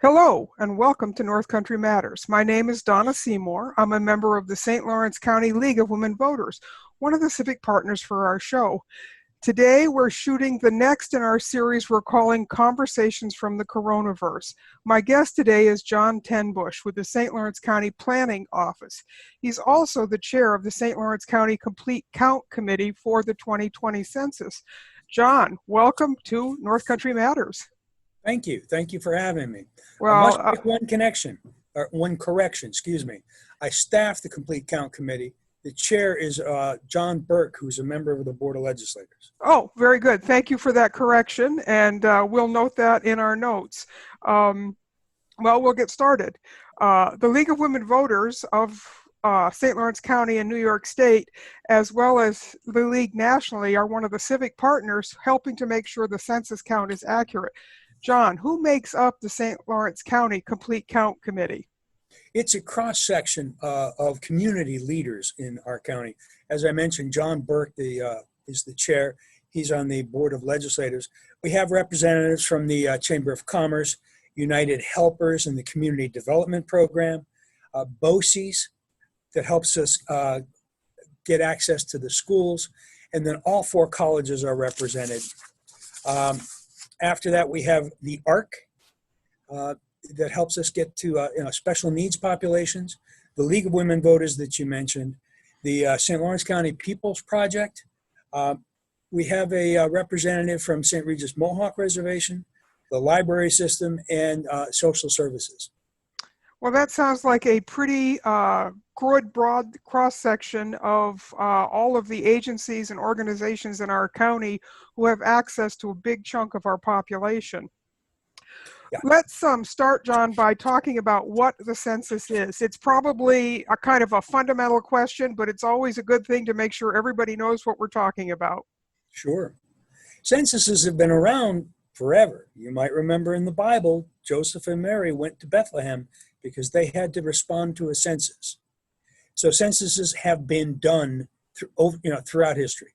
Hello, and welcome to North Country Matters. My name is Donna Seymour. I'm a member of the St. Lawrence County League of Women Voters, one of the civic partners for our show. Today, we're shooting the next in our series we're calling Conversations from the CoronaVerse. My guest today is John Tenbusch with the St. Lawrence County Planning Office. He's also the chair of the St. Lawrence County Complete Count Committee for the 2020 census. John, welcome to North Country Matters. Thank you. Thank you for having me. Well, I must make one correction, excuse me. I staff the Complete Count Committee. The chair is John Burke, who's a member of the Board of Legislators. Oh, very good. Thank you for that correction, and we'll note that in our notes. Well, we'll get started. The League of Women Voters of St. Lawrence County and New York State, as well as the League nationally, are one of the civic partners helping to make sure the census count is accurate. John, who makes up the St. Lawrence County Complete Count Committee? It's a cross-section of community leaders in our county. As I mentioned, John Burke is the chair. He's on the Board of Legislators. We have representatives from the Chamber of Commerce, United Helpers and the Community Development Program, BOCES that helps us get access to the schools, and then all four colleges are represented. After that, we have the ARC that helps us get to special needs populations, the League of Women Voters that you mentioned, the St. Lawrence County People's Project. We have a representative from St. Regis Mohawk Reservation, the library system, and social services. Well, that sounds like a pretty good, broad cross-section of all of the agencies and organizations in our county who have access to a big chunk of our population. Yeah. Let's start, John, by talking about what the census is. It's probably a kind of a fundamental question, but it's always a good thing to make sure everybody knows what we're talking about. Sure. Censuses have been around forever. You might remember in the Bible, Joseph and Mary went to Bethlehem because they had to respond to a census. So censuses have been done throughout history.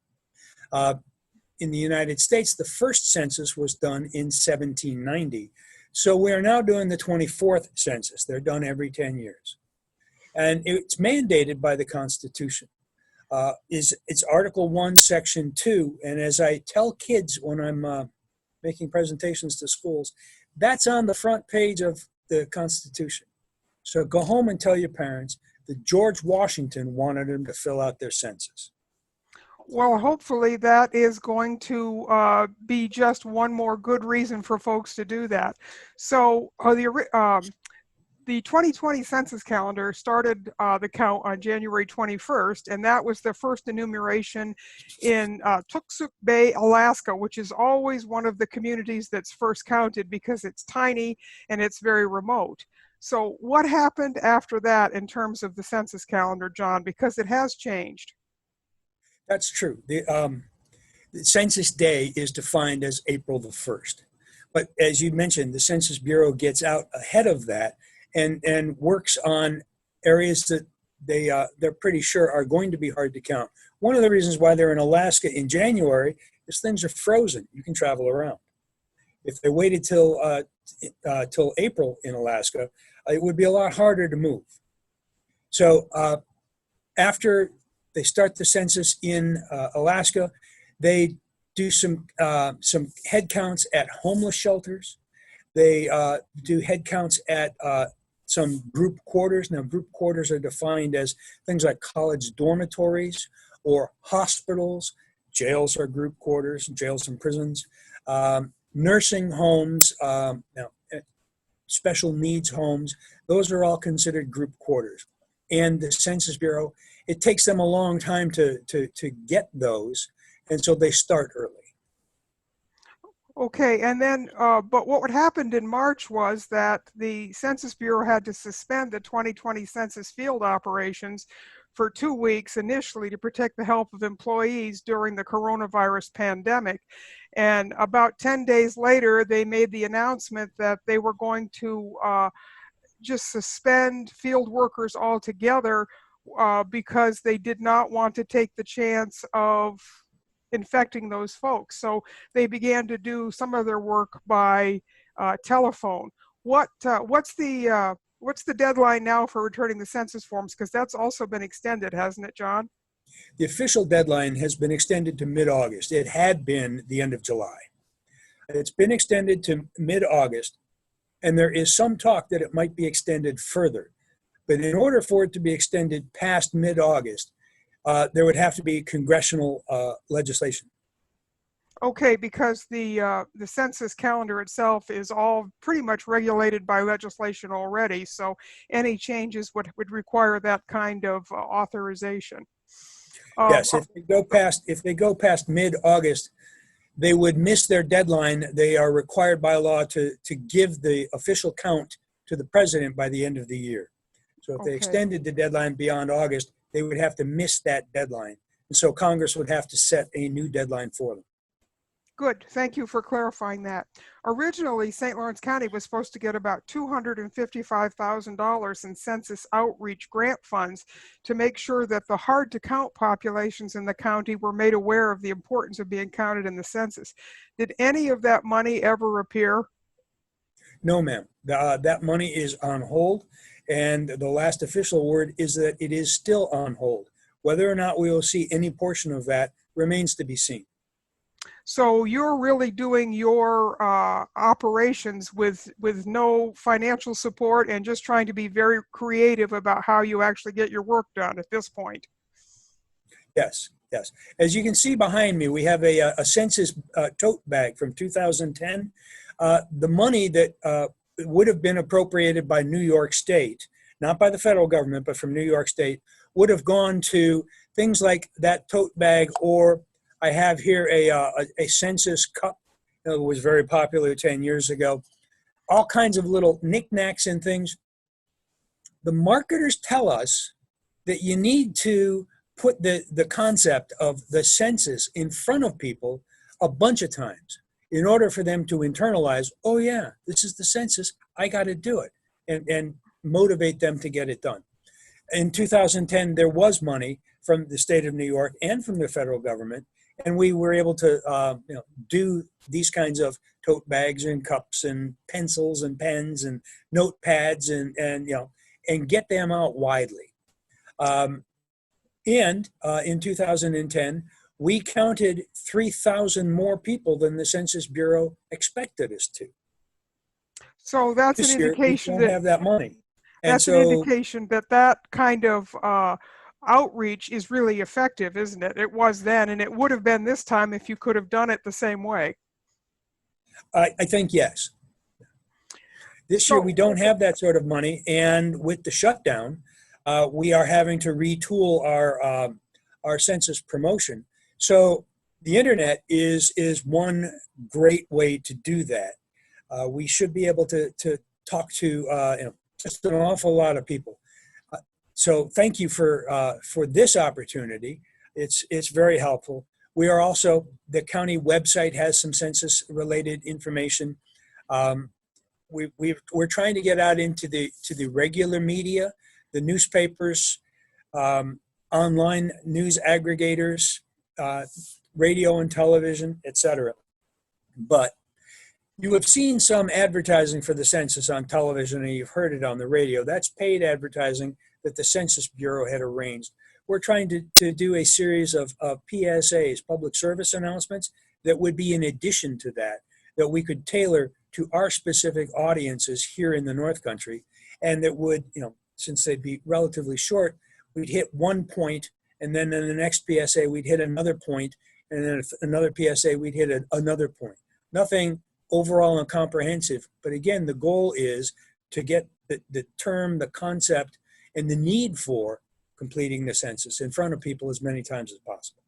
In the United States, the first census was done in 1790. So we are now doing the 24th census. They're done every 10 years. And it's mandated by the Constitution. It's Article 1, Section 2. And as I tell kids when I'm making presentations to schools, that's on the front page of the Constitution. So go home and tell your parents that George Washington wanted them to fill out their census. Well, hopefully that is going to be just one more good reason for folks to do that. So the 2020 census calendar started the count on January 21st, and that was the first enumeration in Toksook Bay, Alaska, which is always one of the communities that's first counted because it's tiny and it's very remote. So what happened after that in terms of the census calendar, John, because it has changed? That's true. The Census Day is defined as April the 1st. But as you mentioned, the Census Bureau gets out ahead of that and works on areas that they're pretty sure are going to be hard to count. One of the reasons why they're in Alaska in January is things are frozen. You can travel around. If they waited till April in Alaska, it would be a lot harder to move. So after they start the census in Alaska, they do some head counts at homeless shelters. They do head counts at some group quarters. Now, group quarters are defined as things like college dormitories or hospitals. Jails are group quarters, jails and prisons. Nursing homes, special needs homes, those are all considered group quarters. And the Census Bureau, it takes them a long time to get those, and so they start early. Okay, and then, but what happened in March was that the Census Bureau had to suspend the 2020 census field operations for 2 weeks initially to protect the health of employees during the coronavirus pandemic. And about 10 days later, they made the announcement that they were going to just suspend field workers altogether because they did not want to take the chance of infecting those folks. So they began to do some of their work by telephone. what's the deadline now for returning the census forms? Because that's also been extended, hasn't it, John? The official deadline has been extended to mid-August. It had been the end of July. It's been extended to mid-August, and there is some talk that it might be extended further. But in order for it to be extended past mid-August, there would have to be congressional legislation. Okay, because the census calendar itself is all pretty much regulated by legislation already, so any changes would require that kind of authorization. Yes, if they go past mid-August, they would miss their deadline. They are required by law to give the official count to the president by the end of the year. So if they extended the deadline beyond August, they would have to miss that deadline. And so Congress would have to set a new deadline for them. Good. Thank you for clarifying that. Originally, St. Lawrence County was supposed to get about $255,000 in census outreach grant funds to make sure that the hard to count populations in the county were made aware of the importance of being counted in the census. Did any of that money ever appear? No, ma'am. That money is on hold. And the last official word is that it is still on hold. Whether or not we will see any portion of that remains to be seen. So you're really doing your operations with no financial support and just trying to be very creative about how you actually get your work done at this point. Yes, yes. As you can see behind me, we have a census tote bag from 2010. The money that would have been appropriated by New York State, not by the federal government, but from New York State, would have gone to things like that tote bag, or I have here a census cup. It was very popular 10 years ago. All kinds of little knickknacks and things. The marketers tell us that you need to put the concept of the census in front of people a bunch of times in order for them to internalize, oh yeah, this is the census, I got to do it, and motivate them to get it done. In 2010, there was money from the state of New York and from the federal government, and we were able to do these kinds of tote bags and cups and pencils and pens and notepads and get them out widely. And in 2010, we counted 3,000 more people than the Census Bureau expected us to. So that's this an year, indication we don't have that money. And that's an indication that that kind of outreach is really effective, isn't it? It was then, and it would have been this time if you could have done it the same way. I think yes. This year we don't have that sort of money, and with the shutdown, we are having to retool our census promotion. So the internet is one great way to do that. We should be able to talk to just an awful lot of people. So thank you for this opportunity. It's very helpful. We are also, the county website has some census related information. We're trying to get out into the regular media, the newspapers, online news aggregators, radio and television, etc. But you have seen some advertising for the census on television, and you've heard it on the radio. That's paid advertising that the Census Bureau had arranged. We're trying to do a series of PSAs, public service announcements, that would be in addition to that we could tailor to our specific audiences here in the North Country, and that would, since they'd be relatively short, we'd hit one point, and then in the next PSA, we'd hit another point, and then another PSA, we'd hit another point. Nothing overall and comprehensive, but again, the goal is to get the term, the concept, and the need for completing the census in front of people as many times as possible.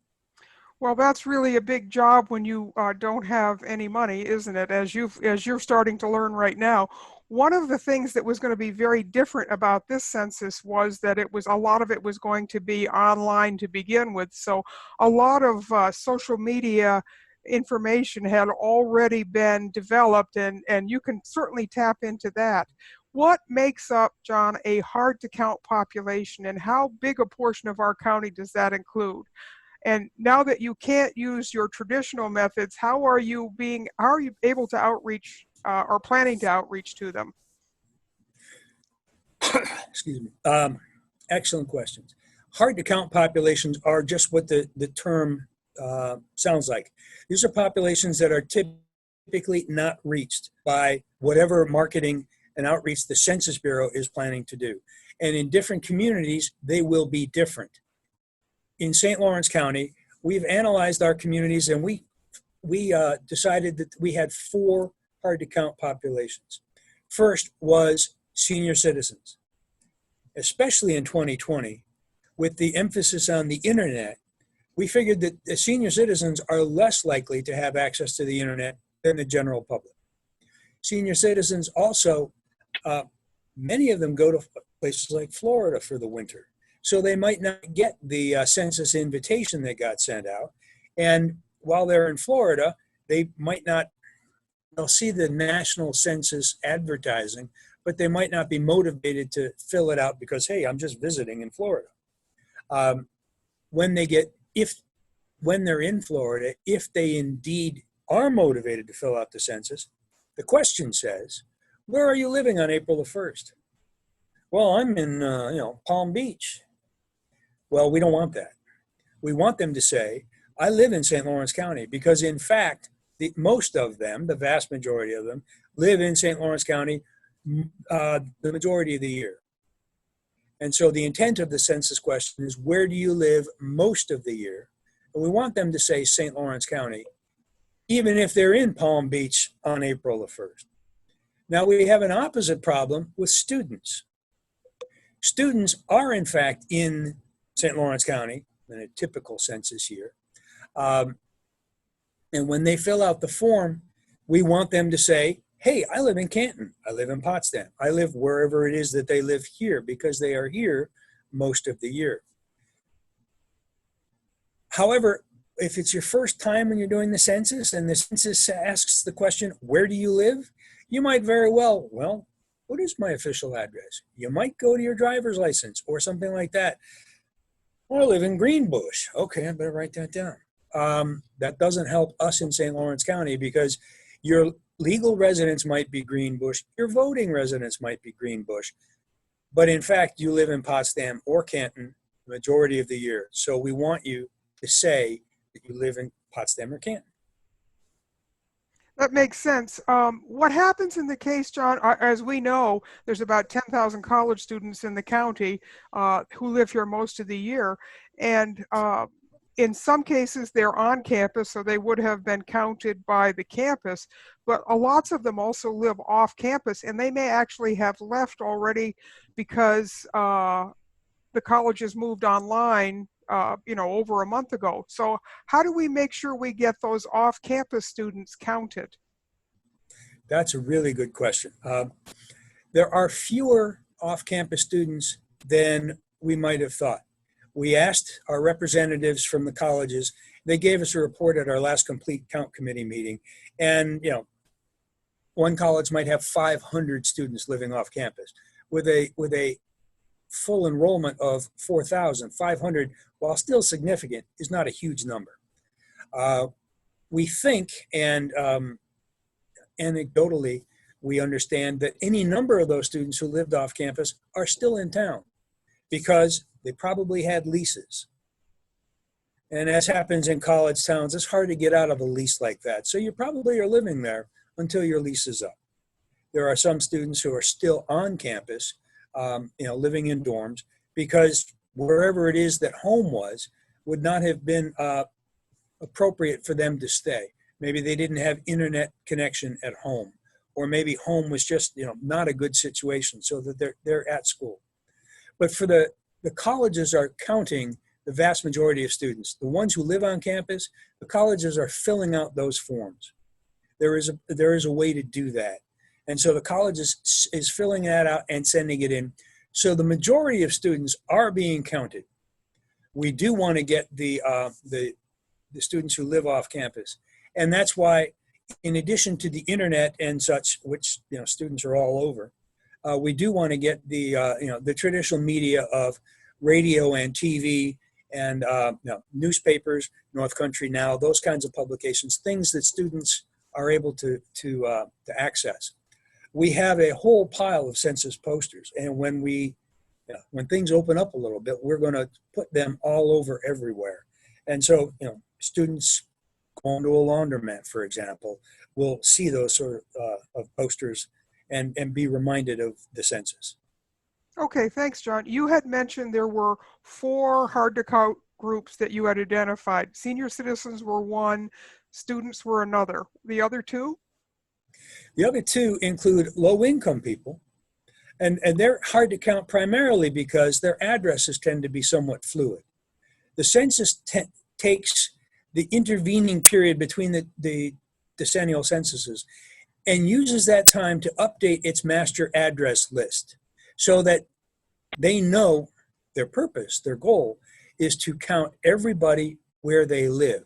Well, that's really a big job when you don't have any money, isn't it? As you're starting to learn right now. One of the things that was going to be very different about this census was that a lot of it was going to be online to begin with. So a lot of social media information had already been developed, and you can certainly tap into that. What makes up, John, a hard to count population, and how big a portion of our county does that include? And now that you can't use your traditional methods, how are you able to outreach or planning to outreach to them? Excuse me. Excellent questions. Hard to count populations are just what the term sounds like. These are populations that are typically not reached by whatever marketing and outreach the Census Bureau is planning to do. And in different communities, they will be different. In St. Lawrence County, we've analyzed our communities, and we decided that we had 4 hard to count populations. First was senior citizens. Especially in 2020, with the emphasis on the internet, we figured that the senior citizens are less likely to have access to the internet than the general public. Senior citizens also, many of them go to places like Florida for the winter, so they might not get the census invitation that got sent out. And while they're in Florida, they might not, they'll see the national census advertising, but they might not be motivated to fill it out because, hey, I'm just visiting in Florida. When they're in Florida, if they indeed are motivated to fill out the census, the question says, where are you living on April the 1st? Well, I'm in, Palm Beach. Well, we don't want that. We want them to say, I live in St. Lawrence County, because in fact, most of them, the vast majority of them, live in St. Lawrence County the majority of the year. And so the intent of the census question is, where do you live most of the year? And we want them to say St. Lawrence County, even if they're in Palm Beach on April the 1st. Now we have an opposite problem with students. Students are in fact in St. Lawrence County in a typical census year. And when they fill out the form, we want them to say, hey, I live in Canton, I live in Potsdam, I live wherever it is that they live here, because they are here most of the year. However, if it's your first time when you're doing the census and the census asks the question, where do you live? You might very well, what is my official address? You might go to your driver's license or something like that. Well, I live in Greenbush. Okay, I better write that down. That doesn't help us in St. Lawrence County, because your legal residence might be Greenbush, your voting residence might be Greenbush, but in fact, you live in Potsdam or Canton the majority of the year. So we want you to say that you live in Potsdam or Canton. That makes sense. What happens in the case, John, as we know, there's about 10,000 college students in the county who live here most of the year. And in some cases, they're on campus, so they would have been counted by the campus. But lots of them also live off campus, and they may actually have left already because the college has moved online over a month ago. So how do we make sure we get those off-campus students counted? That's a really good question. There are fewer off-campus students than we might have thought. We asked our representatives from the colleges. They gave us a report at our last complete count committee meeting. And, one college might have 500 students living off campus. With a full enrollment of 4,000, 500, while still significant, is not a huge number. We think, and anecdotally, we understand that any number of those students who lived off campus are still in town because they probably had leases. And as happens in college towns, it's hard to get out of a lease like that. So you probably are living there until your lease is up. There are some students who are still on campus, living in dorms, because wherever it is that home was would not have been appropriate for them to stay. Maybe they didn't have internet connection at home, or maybe home was just not a good situation, so that they're at school. But for the colleges are counting the vast majority of students. The ones who live on campus, the colleges are filling out those forms. There is a way to do that. And so the college is filling that out and sending it in. So the majority of students are being counted. We do want to get the students who live off campus. And that's why, in addition to the internet and such, which students are all over, we do want to get the traditional media of radio and TV and newspapers, North Country Now, those kinds of publications, things that students are able to access. we have a whole pile of census posters. And when things open up a little bit, we're going to put them all over everywhere. And so, students going to a laundromat, for example, will see those sort of posters and be reminded of the census. Okay, thanks, John. You had mentioned there were 4 hard-to-count groups that you had identified. Senior citizens were one, students were another. The other 2? The other 2 include low-income people, and they're hard to count primarily because their addresses tend to be somewhat fluid. The census takes the intervening period between the decennial censuses and uses that time to update its master address list so that they know their purpose, their goal is to count everybody where they live.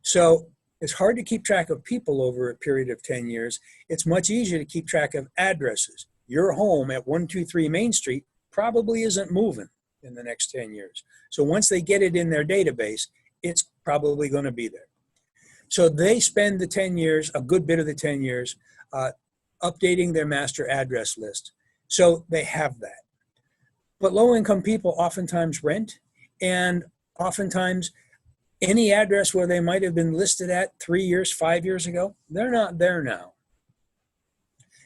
So it's hard to keep track of people over a period of 10 years. It's much easier to keep track of addresses. Your home at 123 Main Street probably isn't moving in the next 10 years. So once they get it in their database, it's probably going to be there. So they spend the 10 years, a good bit of the 10 years, updating their master address list. So they have that. But low-income people oftentimes rent, and oftentimes any address where they might have been listed at 3 years, 5 years ago, they're not there now.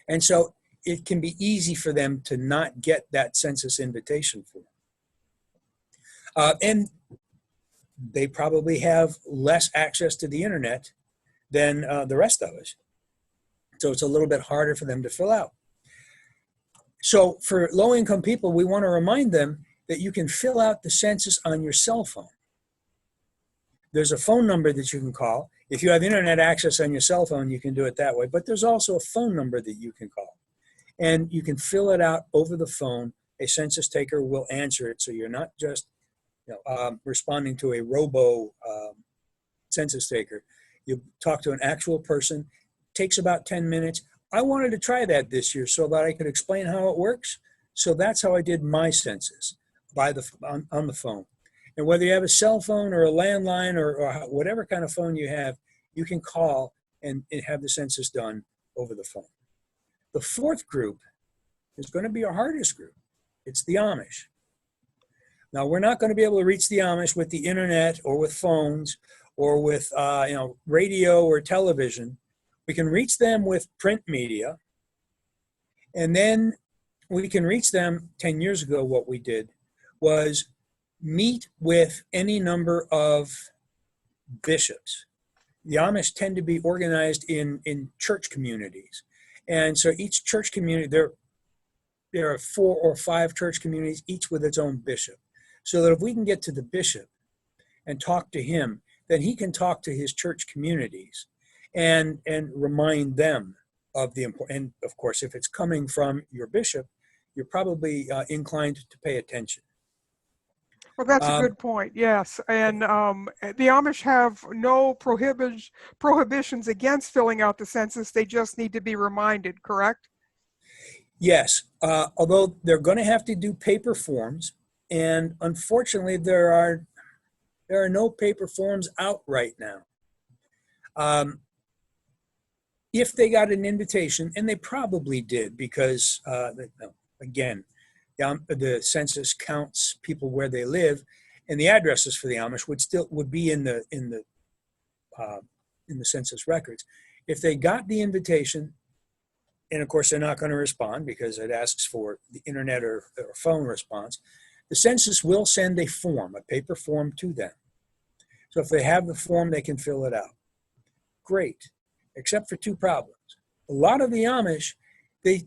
And so it can be easy for them to not get that census invitation form. And they probably have less access to the internet than the rest of us. So it's a little bit harder for them to fill out. So for low-income people, we want to remind them that you can fill out the census on your cell phone. There's a phone number that you can call. If you have internet access on your cell phone, you can do it that way. But there's also a phone number that you can call. And you can fill it out over the phone. A census taker will answer it, so you're not just responding to a robo census taker. You talk to an actual person. Takes about 10 minutes. I wanted to try that this year so that I could explain how it works. So that's how I did my census on the phone. And whether you have a cell phone or a landline or whatever kind of phone you have, you can call and have the census done over the phone. The 4th group is going to be our hardest group. It's the Amish. Now, we're not going to be able to reach the Amish with the internet or with phones or with radio or television. We can reach them with print media. And then we can reach them 10 years ago. What we did was meet with any number of bishops. The Amish tend to be organized in church communities. And so each church community, there are 4 or 5 church communities, each with its own bishop. So that if we can get to the bishop and talk to him, then he can talk to his church communities and remind them of the important. And of course, if it's coming from your bishop, you're probably inclined to pay attention. Well, that's a good point. Yes. And the Amish have no prohibitions against filling out the census. They just need to be reminded, correct? Yes. Although they're going to have to do paper forms. And unfortunately, there are no paper forms out right now. If they got an invitation, and they probably did, because again, the census counts people where they live, and the addresses for the Amish would be in the census records. If they got the invitation, and of course they're not going to respond because it asks for the internet or phone response, the census will send a form, a paper form, to them. So if they have the form, they can fill it out. Great, except for 2 problems. A lot of the Amish, they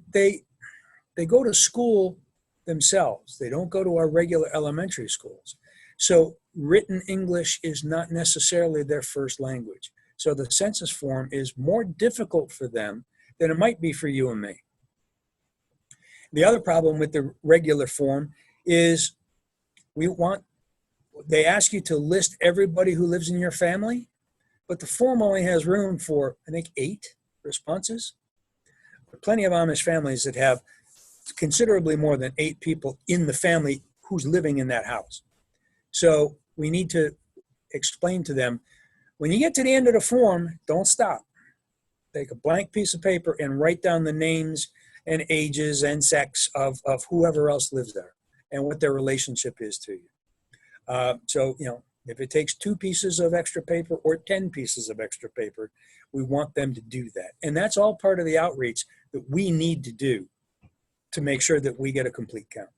go to school themselves. They don't go to our regular elementary schools. So written English is not necessarily their first language. So the census form is more difficult for them than it might be for you and me. The other problem with the regular form is they ask you to list everybody who lives in your family, but the form only has room for, I think, 8 responses. There are plenty of Amish families that have considerably more than 8 people in the family who's living in that house. So we need to explain to them, when you get to the end of the form, don't stop. take a blank piece of paper and write down the names and ages and sex of whoever else lives there and what their relationship is to you. So, if it takes 2 pieces of extra paper or 10 pieces of extra paper, we want them to do that. And that's all part of the outreach that we need to do to make sure that we get a complete count.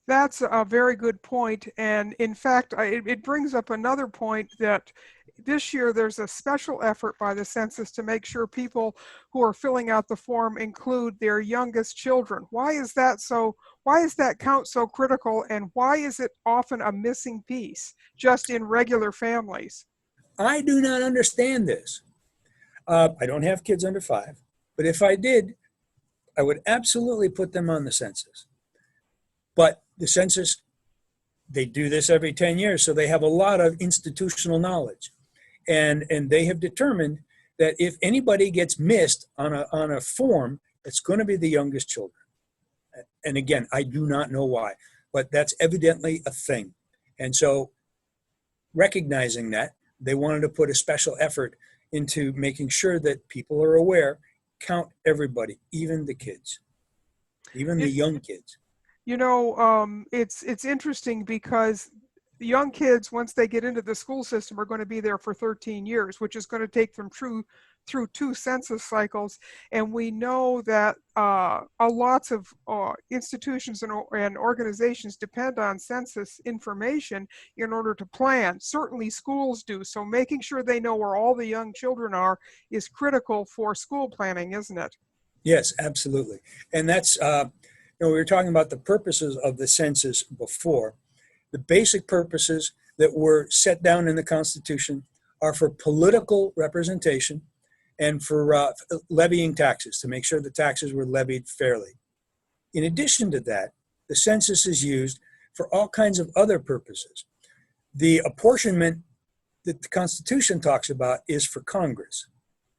That's a very good point. And in fact, it brings up another point that this year there's a special effort by the census to make sure people who are filling out the form include their youngest children. Why is that so? Why is that count so critical? And why is it often a missing piece just in regular families? I do not understand this. I don't have kids under 5, but if I did, I would absolutely put them on the census. But the census, they do this every 10 years, so they have a lot of institutional knowledge. And they have determined that if anybody gets missed on a form, it's going to be the youngest children. And again, I do not know why, but that's evidently a thing. And so recognizing that, they wanted to put a special effort into making sure that people are aware, count everybody, even the kids, even the young kids. It's interesting because the young kids, once they get into the school system, are going to be there for 13 years, which is going to take them through 2 census cycles. And we know that lots of institutions and organizations depend on census information in order to plan. Certainly schools do. So making sure they know where all the young children are is critical for school planning, isn't it? Yes, absolutely. And that's, we were talking about the purposes of the census before. The basic purposes that were set down in the Constitution are for political representation and for levying taxes, to make sure the taxes were levied fairly. In addition to that, the census is used for all kinds of other purposes. The apportionment that the Constitution talks about is for Congress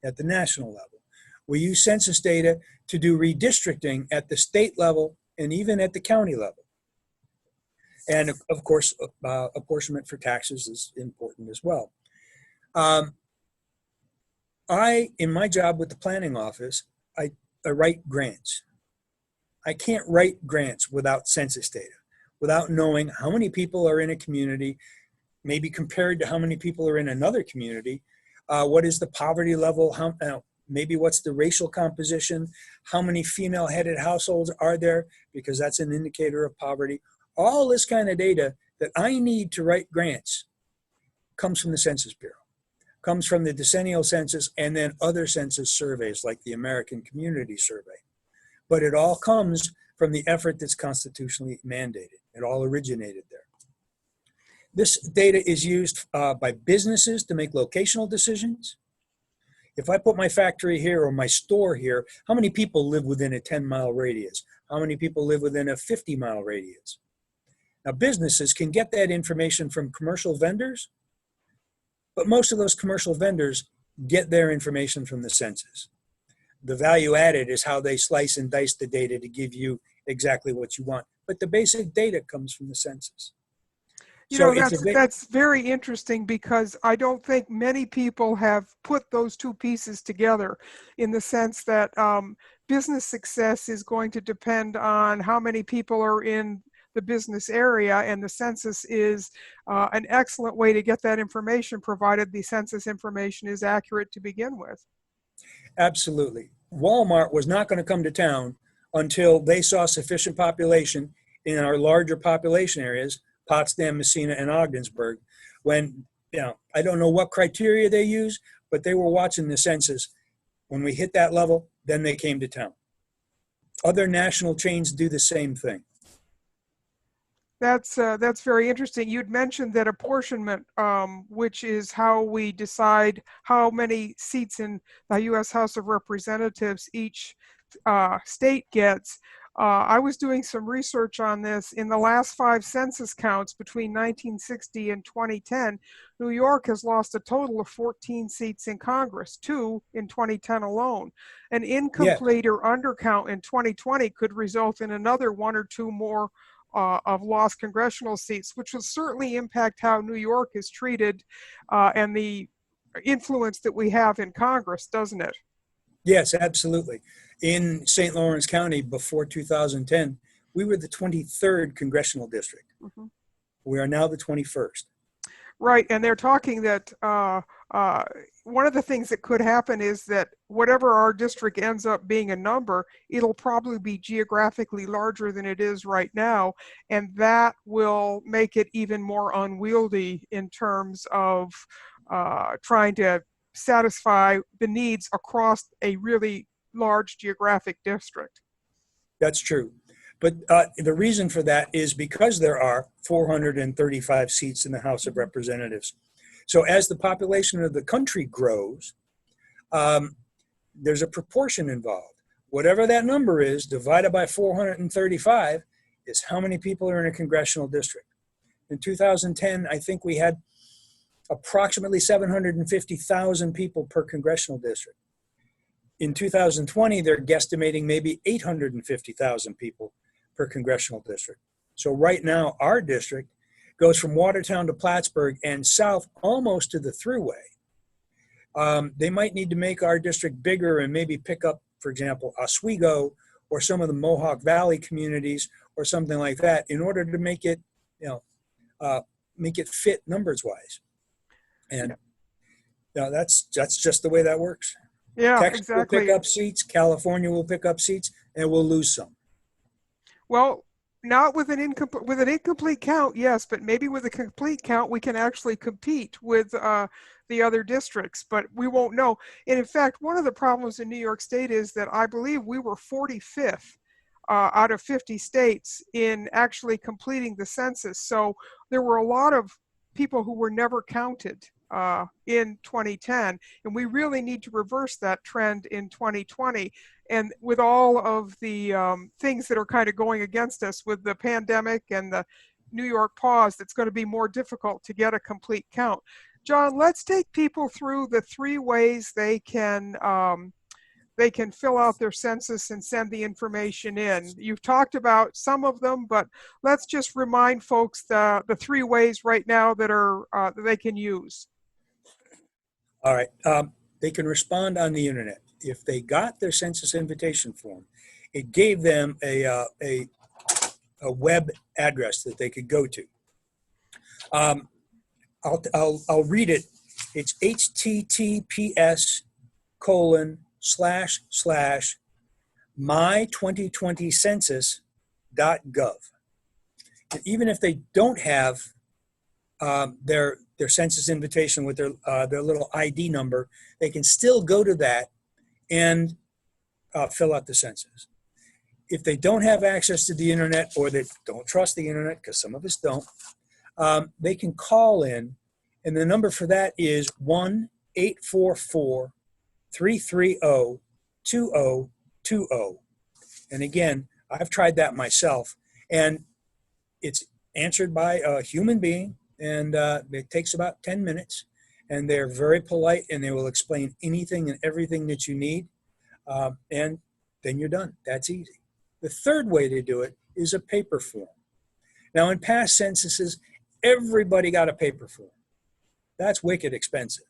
at the national level. We use census data to do redistricting at the state level and even at the county level. And of course, apportionment for taxes is important as well. In my job with the planning office, I write grants. I can't write grants without census data, without knowing how many people are in a community, maybe compared to how many people are in another community. What is the poverty level? Maybe what's the racial composition? How many female-headed households are there? Because that's an indicator of poverty. All this kind of data that I need to write grants comes from the Census Bureau, comes from the decennial census and then other census surveys like the American Community Survey. But it all comes from the effort that's constitutionally mandated. It all originated there. This data is used by businesses to make locational decisions. If I put my factory here or my store here, how many people live within a 10-mile radius? How many people live within a 50-mile radius? Now, businesses can get that information from commercial vendors, but most of those commercial vendors get their information from the census. The value added is how they slice and dice the data to give you exactly what you want. But the basic data comes from the census. That's very interesting because I don't think many people have put those 2 pieces together, in the sense that business success is going to depend on how many people are in the business area, and the census is an excellent way to get that information, provided the census information is accurate to begin with. Absolutely. Walmart was not going to come to town until they saw sufficient population in our larger population areas, Potsdam, Messina, and Ogdensburg, when, I don't know what criteria they use, but they were watching the census. When we hit that level, then they came to town. Other national chains do the same thing. That's very interesting. You'd mentioned that apportionment, which is how we decide how many seats in the U.S. House of Representatives each state gets. I was doing some research on this. In the last 5 census counts between 1960 and 2010, New York has lost a total of 14 seats in Congress, 2 in 2010 alone. An incomplete or undercount in 2020 could result in another 1 or 2 more of lost congressional seats, which will certainly impact how New York is treated and the influence that we have in Congress, doesn't it? Yes, absolutely. In St. Lawrence County before 2010, we were the 23rd congressional district. Mhm. We are now the 21st. Right, and they're talking that uh, one of the things that could happen is that whatever our district ends up being a number, it'll probably be geographically larger than it is right now, and that will make it even more unwieldy in terms of trying to satisfy the needs across a really large geographic district. That's true. But the reason for that is because there are 435 seats in the House of Mhm. Representatives. So as the population of the country grows, um, there's a proportion involved. Whatever that number is, divided by 435 is how many people are in a congressional district. In 2010, I think we had approximately 750,000 people per congressional district. In 2020, they're guesstimating maybe 850,000 people per congressional district. So right now, our district goes from Watertown to Plattsburgh and south almost to the Thruway. They might need to make our district bigger and maybe pick up, for example, Oswego or some of the Mohawk Valley communities or something like that in order to make it, you know, make it fit numbers wise. And that's just the way that works. Yeah, Texas will pick exactly. up seats, California will pick up seats, and we'll lose some. Well, not with an incomplete count, yes, but maybe with a complete count, we can actually compete with the other districts, but we won't know. And in fact, one of the problems in New York State is that I believe we were 45th out of 50 states in actually completing the census. So there were a lot of people who were never counted in 2010, and we really need to reverse that trend in 2020. And with all of the things that are kind of going against us with the pandemic and the New York pause, that's going to be more difficult to get a complete count. John, let's take people through the three ways they can fill out their census and send the information in. You've talked about some of them, but let's just remind folks the three ways right now that are that they can use. All right. They can respond on the internet. If they got their census invitation form, it gave them a web address that they could go to. I'll read it. It's https://my2020census.gov. And even if they don't have their census invitation with their little ID number, they can still go to that and fill out the census. If they don't have access to the internet or they don't trust the internet, because some of us don't, they can call in, and the number for that is 1-844-330-2020. And again, I've tried that myself, and it's answered by a human being, and it takes about 10 minutes, and they're very polite, and they will explain anything and everything that you need, and then you're done. That's easy. The third way to do it is a paper form. Now, in past censuses, everybody got a paper form. That's wicked expensive.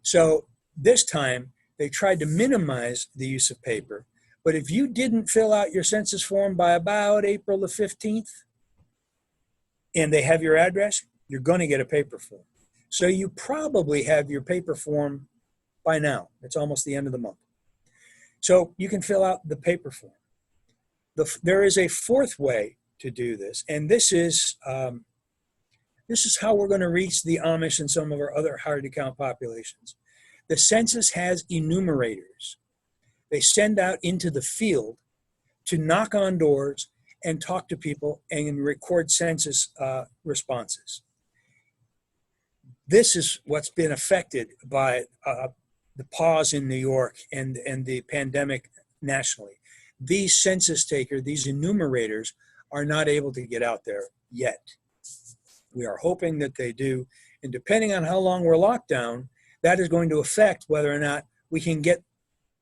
So this time, they tried to minimize the use of paper, but if you didn't fill out your census form by about April the 15th, and they have your address, you're going to get a paper form. So you probably have your paper form by now. It's almost the end of the month. So you can fill out the paper form. There is a fourth way to do this, and this is how we're going to reach the Amish and some of our other hard-to-count populations. The census has enumerators. They send out into the field to knock on doors and talk to people and record census responses. This is what's been affected by the pause in New York and the pandemic nationally. These census takers, these enumerators, are not able to get out there yet. We are hoping that they do, and depending on how long we're locked down, that is going to affect whether or not we can get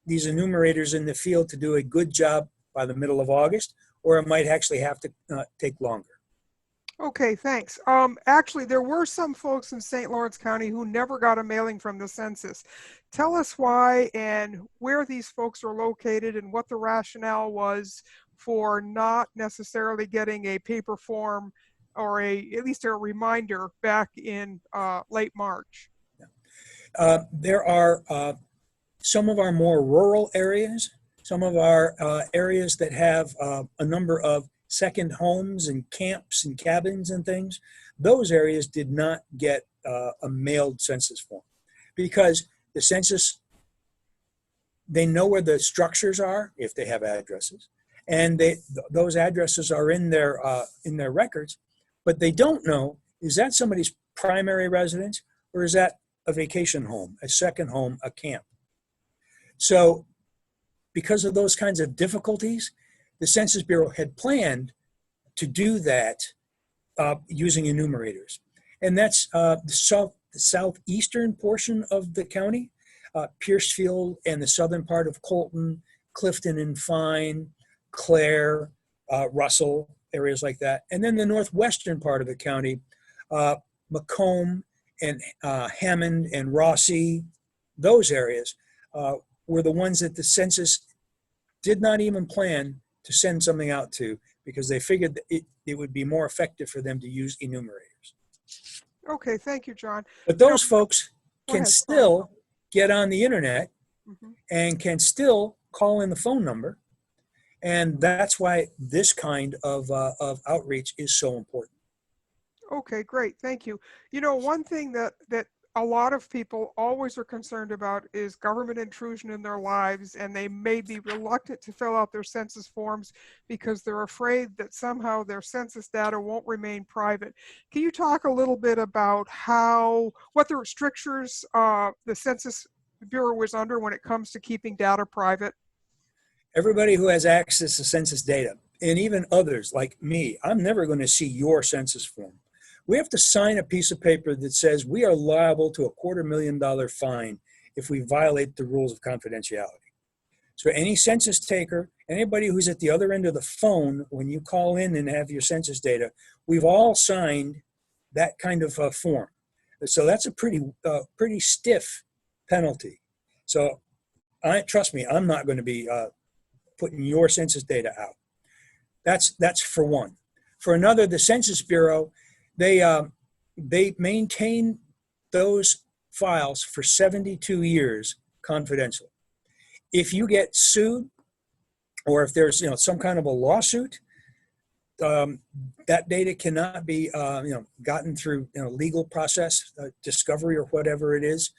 these enumerators in the field to do a good job by the middle of August, or it might actually have to take longer. Okay, thanks. Actually, there were some folks in St. Lawrence County who never got a mailing from the census. Tell us why and where these folks are located and what the rationale was for not necessarily getting a paper form or at least a reminder back in late March. There are some of our more rural areas, some of our areas that have a number of second homes and camps and cabins and things. Those areas did not get a mailed census form because the census, they know where the structures are if they have addresses, and those addresses are in their records, but they don't know, is that somebody's primary residence or is that a vacation home, a second home, a camp? So because of those kinds of difficulties, the Census Bureau had planned to do that using enumerators. And that's the southeastern portion of the county, Piercefield and the southern part of Colton, Clifton and Fine, Clare, Russell, areas like that. And then the northwestern part of the county, Macomb and Hammond and Rossi, those areas were the ones that the census did not even plan to send something out to because they figured that it would be more effective for them to use enumerators. Okay, thank you, John. But those folks can ahead, still get on the internet Mhm. and can still call in the phone number. And that's why this kind of outreach is so important. Okay, great. Thank you. You know, one thing that a lot of people always are concerned about is government intrusion in their lives, and they may be reluctant to fill out their census forms because they're afraid that somehow their census data won't remain private. Can you talk a little bit about what the restrictions the Census Bureau was under when it comes to keeping data private? Everybody who has access to census data, and even others like me, I'm never going to see your census form. We have to sign a piece of paper that says we are liable to a $250,000 fine if we violate the rules of confidentiality. So any census taker, anybody who's at the other end of the phone, when you call in and have your census data, we've all signed that kind of form. So that's a pretty stiff penalty. So trust me, I'm not going to be putting your census data out. That's for one. For another, the Census Bureau, they maintain those files for 72 years confidential. If you get sued, or if there's some kind of a lawsuit, that data cannot be gotten through legal process, discovery, or whatever it is.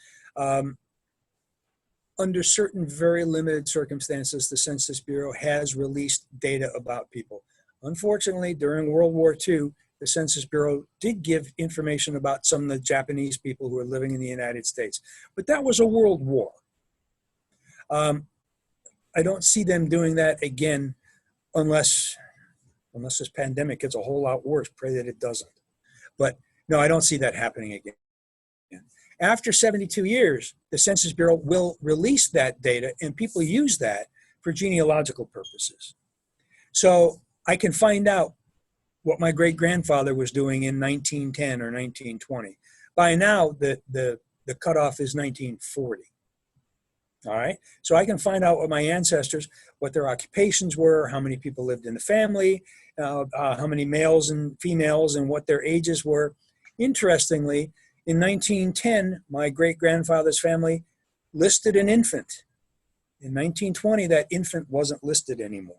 Under certain very limited circumstances, the Census Bureau has released data about people. Unfortunately, during World War II, the Census Bureau did give information about some of the Japanese people who were living in the United States. But that was a world war. I don't see them doing that again unless this pandemic gets a whole lot worse. Pray that it doesn't. But no, I don't see that happening again. After 72 years, the Census Bureau will release that data, and people use that for genealogical purposes. So I can find out what my great-grandfather was doing in 1910 or 1920. By now, the cutoff is 1940. All right, so I can find out what my ancestors, what their occupations were, how many people lived in the family, how many males and females, and what their ages were. Interestingly, in 1910, my great-grandfather's family listed an infant. In 1920, that infant wasn't listed anymore.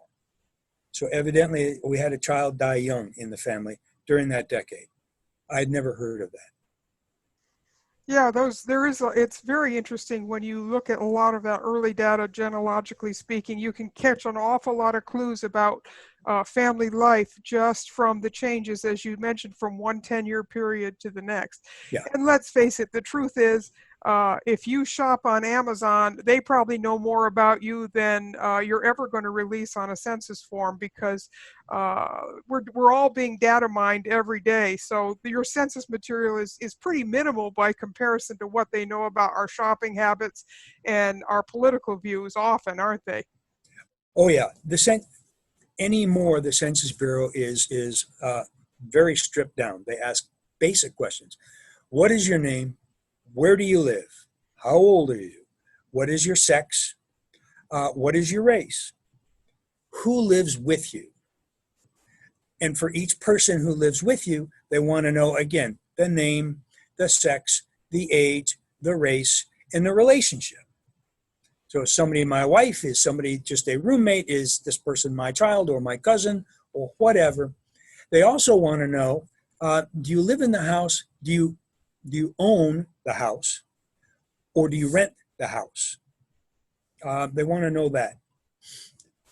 So evidently, we had a child die young in the family during that decade. I'd never heard of that. Yeah, it's very interesting when you look at a lot of that early data, genealogically speaking. You can catch an awful lot of clues about family life just from the changes, as you mentioned, from one 10-year period to the next. Yeah. And let's face it, the truth is, if you shop on Amazon, they probably know more about you than you're ever going to release on a census form because we're all being data mined every day. So your census material is pretty minimal by comparison to what they know about our shopping habits and our political views often, aren't they? Oh yeah, the Census Bureau is very stripped down. They ask basic questions. What is your name? Where do you live? How old are you? What is your sex? What is your race? Who lives with you? And for each person who lives with you, they want to know, again, the name, the sex, the age, the race, and the relationship. So somebody, my wife, is somebody just a roommate, is this person my child or my cousin or whatever. They also want to know, do you live in the house? Do you own the house? Or do you rent the house? They want to know that.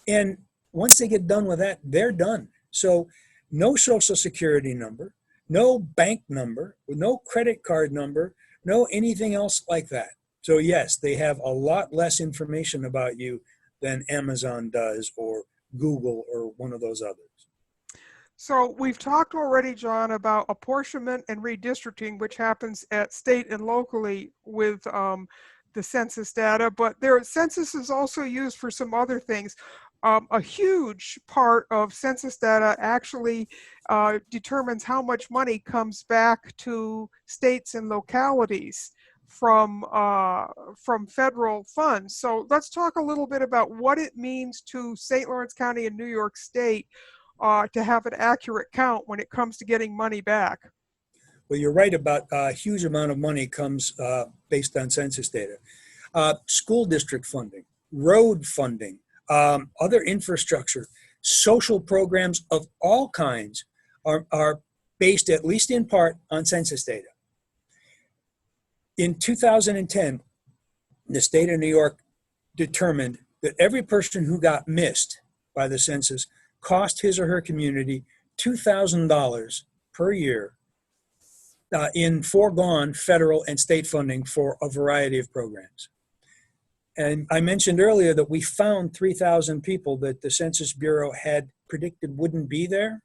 And once they get done with that, they're done. So no social security number, no bank number, no credit card number, no anything else like that. So yes, they have a lot less information about you than Amazon does or Google or one of those others. So we've talked already, John, about apportionment and redistricting, which happens at state and locally with the census data, but census is also used for some other things. A huge part of census data actually determines how much money comes back to states and localities from federal funds. So let's talk a little bit about what it means to St. Lawrence County and New York State to have an accurate count when it comes to getting money back. Well, you're right about a huge amount of money comes based on census data. School district funding, road funding, other infrastructure, social programs of all kinds are based, at least in part, on census data. In 2010, the state of New York determined that every person who got missed by the census cost his or her community $2,000 per year in foregone federal and state funding for a variety of programs. And I mentioned earlier that we found 3,000 people that the Census Bureau had predicted wouldn't be there.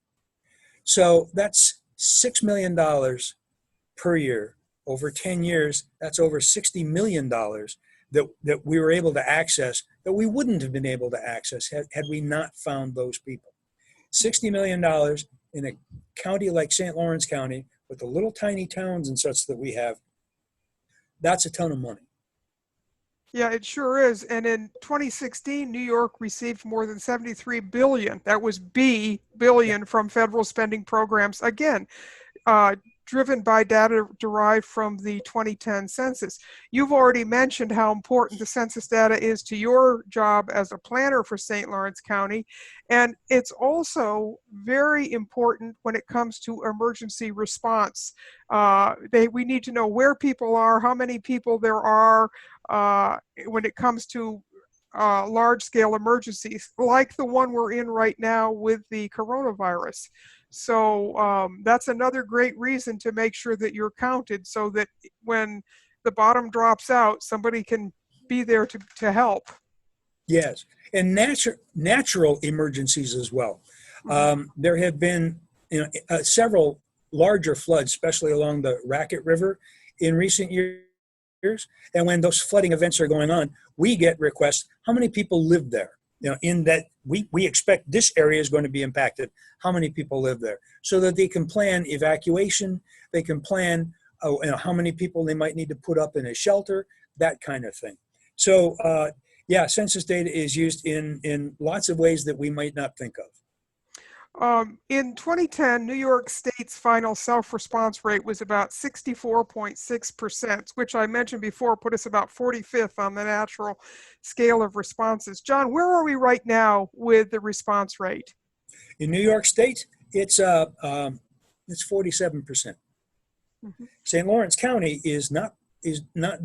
So that's $6 million per year. Over 10 years, that's over $60 million that we were able to access that we wouldn't have been able to access had we not found those people. $60 million in a county like St. Lawrence County with the little tiny towns and such that we have, that's a ton of money. Yeah, it sure is. And in 2016, New York received more than 73 billion. That was billion from federal spending programs. Again, driven by data derived from the 2010 census. You've already mentioned how important the census data is to your job as a planner for St. Lawrence County. And it's also very important when it comes to emergency response. We need to know where people are, how many people there are when it comes to large-scale emergencies, like the one we're in right now with the coronavirus. So that's another great reason to make sure that you're counted so that when the bottom drops out, somebody can be there to help. Yes, and natural emergencies as well. There have been several larger floods, especially along the Racket River in recent years. And when those flooding events are going on, we get requests, how many people live there? In that we expect this area is going to be impacted. How many people live there? So that they can plan evacuation, they can plan how many people they might need to put up in a shelter, that kind of thing. So yeah, census data is used in lots of ways that we might not think of. In 2010, New York State's final self-response rate was about 64.6%, which I mentioned before put us about 45th on the natural scale of responses. John, where are we right now with the response rate? In New York State, it's 47%. St. Lawrence County is not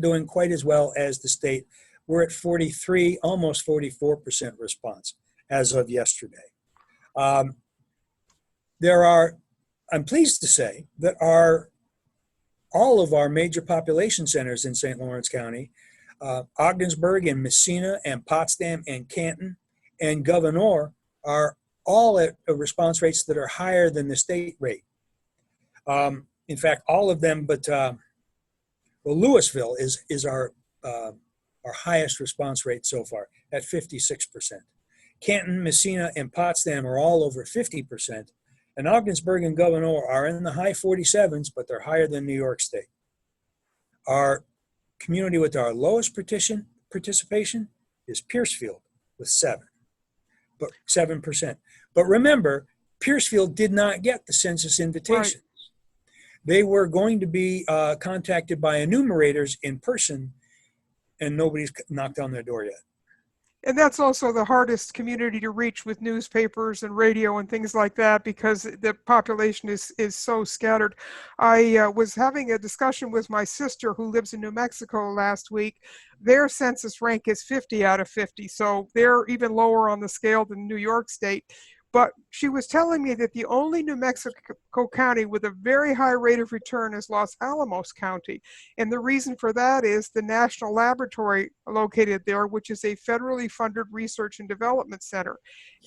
doing quite as well as the state. We're at 43, almost 44% response as of yesterday. I'm pleased to say that all of our major population centers in St. Lawrence County, Ogdensburg and Messina and Potsdam and Canton and Gouverneur are all at response rates that are higher than the state rate. In fact, all of them, but Louisville is our highest response rate so far at 56%. Canton, Messina, and Potsdam are all over 50%. And Ogdensburg and Gouverneur are in the high 47s, but they're higher than New York State. Our community with our lowest participation is Piercefield with 7%. But remember, Piercefield did not get the census invitation. Right. They were going to be contacted by enumerators in person, and nobody's knocked on their door yet. And that's also the hardest community to reach with newspapers and radio and things like that, because the population is so scattered. I was having a discussion with my sister who lives in New Mexico last week. Their census rank is 50 out of 50, so they're even lower on the scale than New York State. But she was telling me that the only New Mexico county with a very high rate of return is Los Alamos County. And the reason for that is the National Laboratory located there, which is a federally funded research and development center.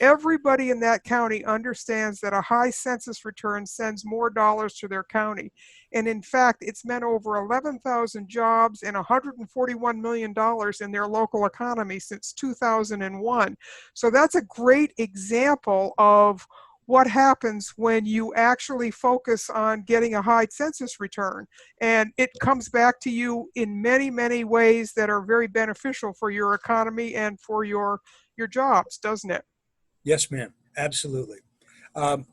Everybody in that county understands that a high census return sends more dollars to their county. And in fact, it's meant over 11,000 jobs and $141 million in their local economy since 2001. So that's a great example of what happens when you actually focus on getting a high census return. And it comes back to you in many, many ways that are very beneficial for your economy and for your jobs, doesn't it? Yes, ma'am. Absolutely. And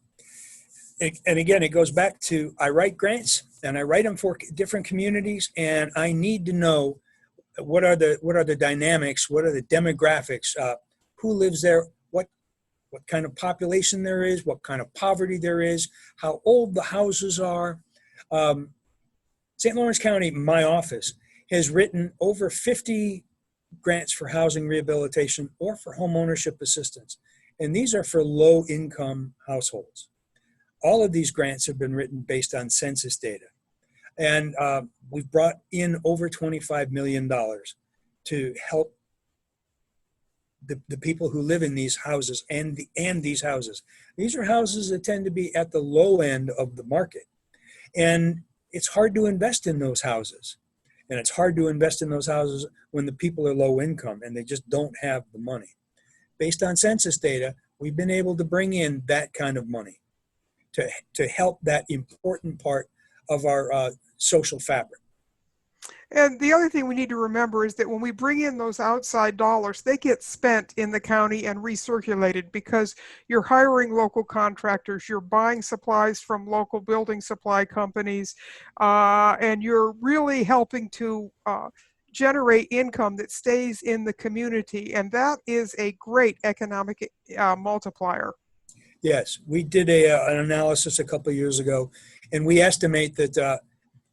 again, it goes back to, I write grants and I write them for different communities, and I need to know what are the dynamics, what are the demographics, who lives there, what kind of population there is, what kind of poverty there is, how old the houses are. St. Lawrence County, my office, has written over 50 grants for housing rehabilitation or for home ownership assistance. And these are for low-income households. All of these grants have been written based on census data. And we've brought in over $25 million to help the people who live in these houses and these houses. These are houses that tend to be at the low end of the market. And it's hard to invest in those houses. And it's hard to invest in those houses when the people are low income and they just don't have the money. Based on census data, we've been able to bring in that kind of money to help that important part of our social fabric. And the other thing we need to remember is that when we bring in those outside dollars, they get spent in the county and recirculated, because you're hiring local contractors, you're buying supplies from local building supply companies, and you're really helping to generate income that stays in the community. And that is a great economic multiplier. Yes, we did an analysis a couple of years ago, and we estimate that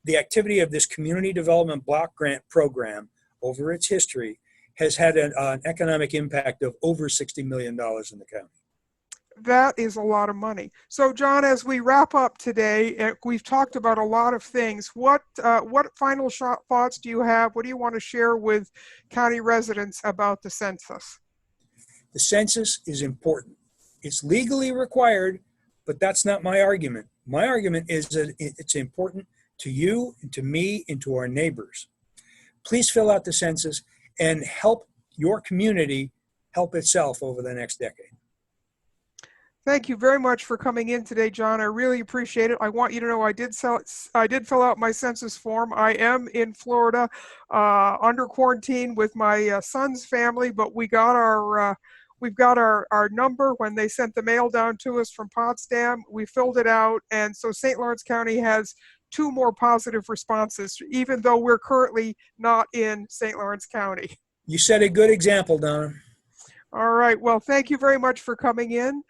the activity of this community development block grant program over its history has had an economic impact of over $60 million in the county. That is a lot of money. So, John, as we wrap up today, we've talked about a lot of things. What final thoughts do you have? What do you want to share with county residents about the census? The census is important. It's legally required, but that's not my argument. My argument is that it's important to you and to me and to our neighbors. Please fill out the census and help your community help itself over the next decade. Thank you very much for coming in today, John. I really appreciate it. I want you to know I did fill out my census form. I am in Florida under quarantine with my son's family, but we've got our number when they sent the mail down to us from Potsdam. We filled it out, and so St. Lawrence County has 2 more positive responses, even though we're currently not in St. Lawrence County. You set a good example, Donna. All right. Well, thank you very much for coming in.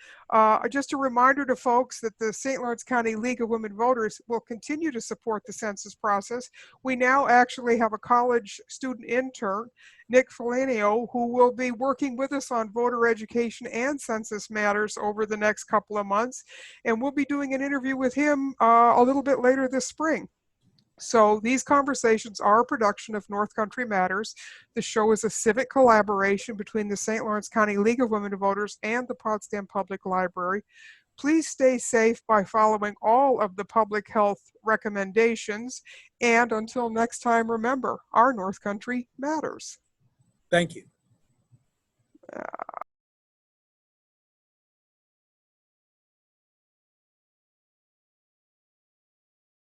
Just a reminder to folks that the St. Lawrence County League of Women Voters will continue to support the census process. We now actually have a college student intern, Nick Felanio, who will be working with us on voter education and census matters over the next couple of months. And we'll be doing an interview with him a little bit later this spring. So these conversations are a production of North Country Matters. The show is a civic collaboration between the St. Lawrence County League of Women Voters and the Potsdam Public Library. Please stay safe by following all of the public health recommendations. And until next time, remember, our North Country matters. Thank you.